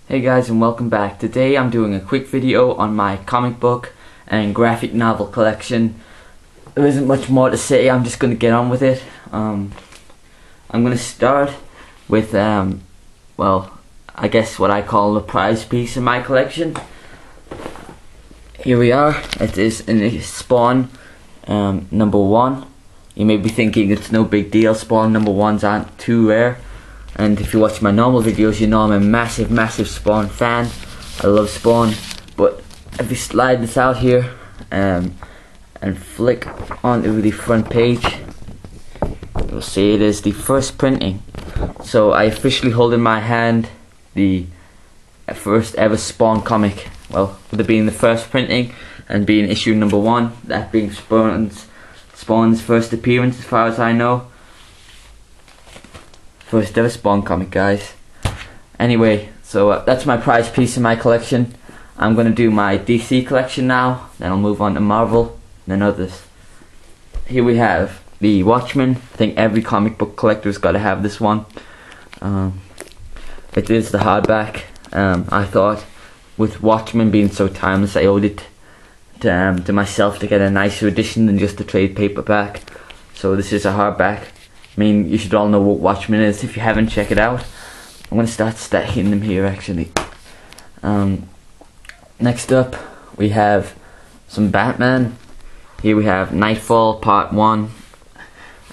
Hey guys, and welcome back. Today I'm doing a quick video on my comic book and graphic novel collection. There isn't much more to say, I'm just going to get on with it. I'm going to start with, well, I guess what I call the prize piece in my collection. Here we are. It is in Spawn number 1. You may be thinking it's no big deal, Spawn number 1s aren't too rare. And if you watch my normal videos, you know I'm a massive Spawn fan. I love Spawn. But if you slide this out here and flick onto the front page, you'll see it is the first printing. So I officially hold in my hand the first ever Spawn comic. Well, with it being the first printing and being issue number 1, that being Spawn's first appearance as far as I know. First ever Spawn comic, guys. Anyway, so that's my prize piece in my collection. I'm going to do my DC collection now, then I'll move on to Marvel, and then others. Here we have the Watchmen. I think every comic book collector's got to have this one. It is the hardback. I thought with Watchmen being so timeless, I owed it to myself to get a nicer edition than just the trade paperback. So this is a hardback. I mean, you should all know what Watchmen is. If you haven't, check it out. I'm going to start stacking them here, actually. Next up, we have some Batman. Here we have Nightfall Part 1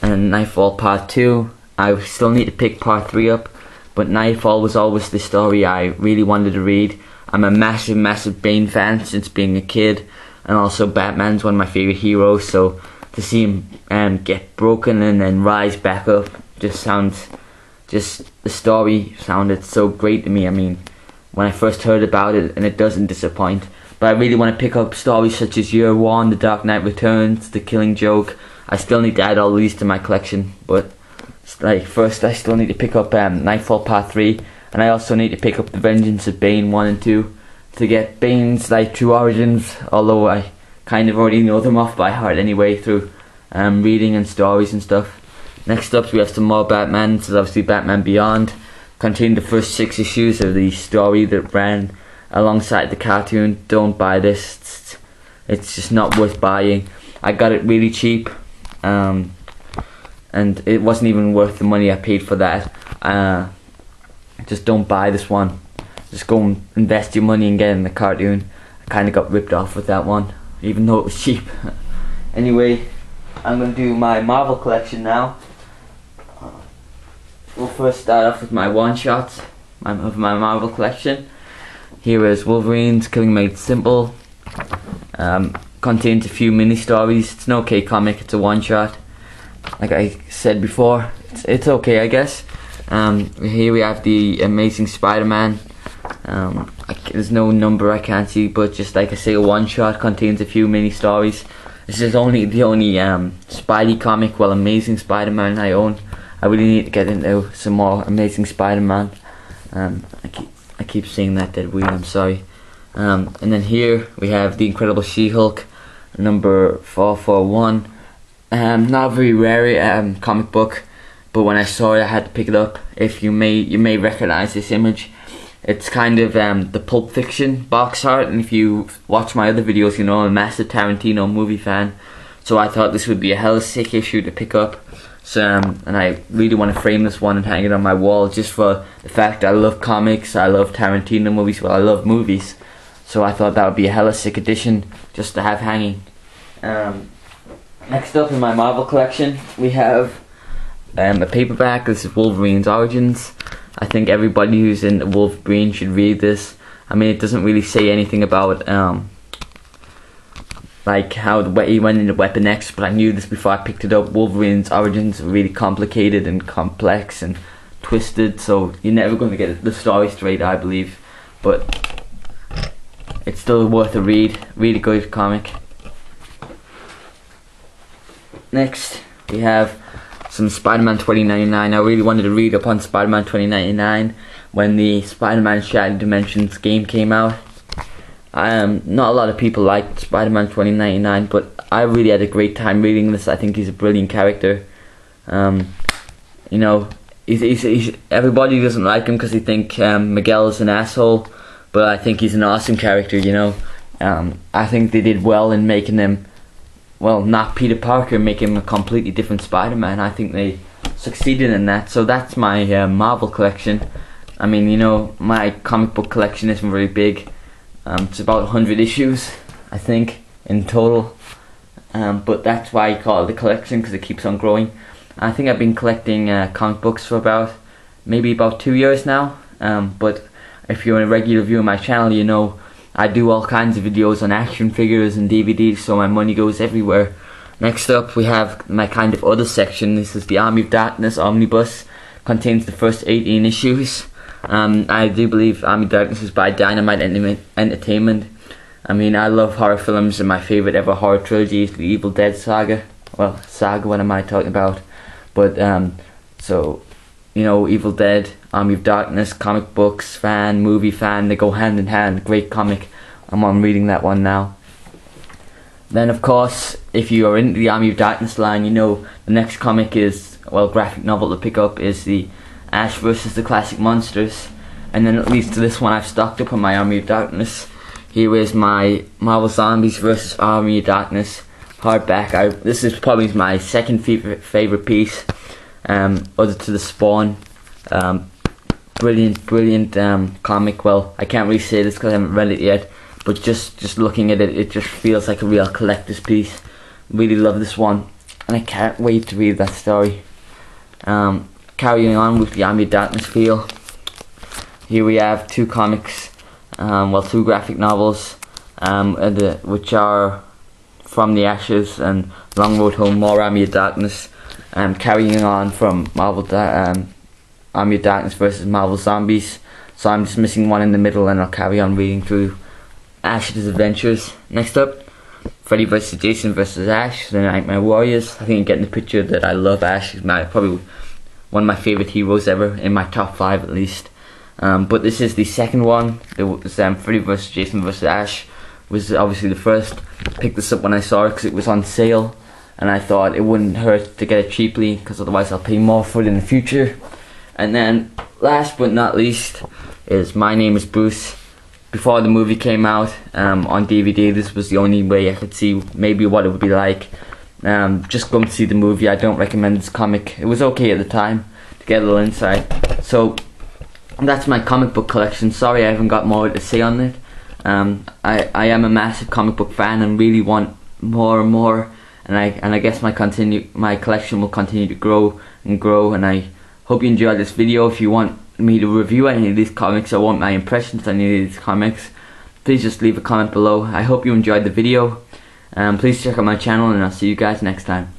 and Nightfall Part 2. I still need to pick Part 3 up, but Nightfall was always the story I really wanted to read. I'm a massive Bane fan since being a kid, and also Batman's one of my favourite heroes, so to see him get broken and then rise back up the story sounded so great to me. I mean, when I first heard about it, and it doesn't disappoint. But I really want to pick up stories such as Year One, The Dark Knight Returns, The Killing Joke. I still need to add all these to my collection, but like first I still need to pick up Nightfall Part 3, and I also need to pick up The Vengeance of Bane 1 and 2 to get Bane's true origins, although I kind of already know them off by heart anyway through reading and stories and stuff. Next up we have some more Batman. This is obviously Batman Beyond, containing the first 6 issues of the story that ran alongside the cartoon. Don't buy this, it's just not worth buying. I got it really cheap, and it wasn't even worth the money I paid for that. Just don't buy this one. Just go and invest your money and get in the cartoon. I kind of got ripped off with that one, even though it was cheap. Anyway, I'm going to do my Marvel collection now. We'll first start off with my one-shots of my Marvel collection. Here is Wolverine's Killing Made Simple. Contains a few mini-stories. It's an okay comic, it's a one-shot. Like I said before, it's okay, I guess. Here we have the Amazing Spider-Man. There's no number I can't see, but just like I say, a one-shot, contains a few mini-stories. This is the only Spidey comic, well, Amazing Spider-Man I own. I really need to get into some more Amazing Spider-Man. I keep saying that dead weird, I'm sorry. And then here we have The Incredible She-Hulk, number 441. Not a very rare comic book, but when I saw it I had to pick it up. If you may recognize this image. It's kind of the Pulp Fiction box art, and if you watch my other videos, you know I'm a massive Tarantino movie fan. So I thought this would be a hella sick issue to pick up. So, and I really want to frame this one and hang it on my wall, just for the fact I love comics, I love Tarantino movies, well, I love movies. So I thought that would be a hella sick addition just to have hanging. Next up in my Marvel collection, we have a paperback. This is Wolverine's Origins. I think everybody who's in Wolverine should read this. I mean, it doesn't really say anything about like how he went into Weapon X, but I knew this before I picked it up. Wolverine's origins are really complicated and complex and twisted, so you're never going to get the story straight, I believe. But it's still worth a read. Really good comic. Next, we have some Spider-Man 2099. I really wanted to read up on Spider-Man 2099 when the Spider-Man Shattered Dimensions game came out. Not a lot of people liked Spider-Man 2099, but I really had a great time reading this. I think he's a brilliant character. You know, everybody doesn't like him because they think Miguel is an asshole, but I think he's an awesome character, you know. I think they did well in making him, well, not Peter Parker, make him a completely different Spider-Man. I think they succeeded in that. So that's my Marvel collection. I mean, you know, my comic book collection isn't very big. It's about 100 issues, I think, in total. But that's why I call it a collection, because it keeps on growing. I think I've been collecting comic books for maybe about 2 years now. But if you're a regular viewer of my channel, you know I do all kinds of videos on action figures and DVDs, so my money goes everywhere. Next up, we have my kind of other section. This is the Army of Darkness Omnibus. Contains the first 18 issues. I do believe Army of Darkness is by Dynamite Entertainment. I mean, I love horror films, and my favourite ever horror trilogy is the Evil Dead saga. Well, saga, what am I talking about? But, so, you know, Evil Dead, Army of Darkness, comic books fan, movie fan, they go hand in hand. Great comic. I'm on reading that one now. Then, of course, if you are into the Army of Darkness line, you know the next comic is, well, graphic novel to pick up is the Ash vs. the Classic Monsters. And then at least to this one I've stocked up on my Army of Darkness. Here is my Marvel Zombies vs. Army of Darkness hardback. This is probably my second favorite piece, other to the Spawn. Brilliant comic. Well, I can't really say this because I haven't read it yet, but just looking at it, it just feels like a real collector's piece. Really love this one, and I can't wait to read that story. Carrying on with the Army of Darkness feel, here we have two comics, two graphic novels, which are From the Ashes and Long Road Home, more Army of Darkness. Carrying on from Army of Darkness versus Marvel Zombies. So I'm just missing one in the middle, and I'll carry on reading through Ash's adventures. Next up, Freddy vs. Jason vs. Ash, the Nightmare Warriors. I think you're getting the picture that I love Ash. He's probably one of my favourite heroes ever, in my top 5 at least. But this is the second one. It was Freddy vs. Jason vs. Ash was obviously the first. Picked this up when I saw it because it was on sale, and I thought it wouldn't hurt to get it cheaply, because otherwise I'll pay more for it in the future. And then last but not least is My Name is Bruce. Before the movie came out on DVD, this was the only way I could see maybe what it would be like. Just go and see the movie. I don't recommend this comic. It was okay at the time to get a little insight. So that's my comic book collection. Sorry I haven't got more to say on it. I am a massive comic book fan and really want more and more. And I guess my collection will continue to grow and grow. And I hope you enjoyed this video. If you want me to review any of these comics or want my impressions on any of these comics, please just leave a comment below. I hope you enjoyed the video. Please check out my channel, and I'll see you guys next time.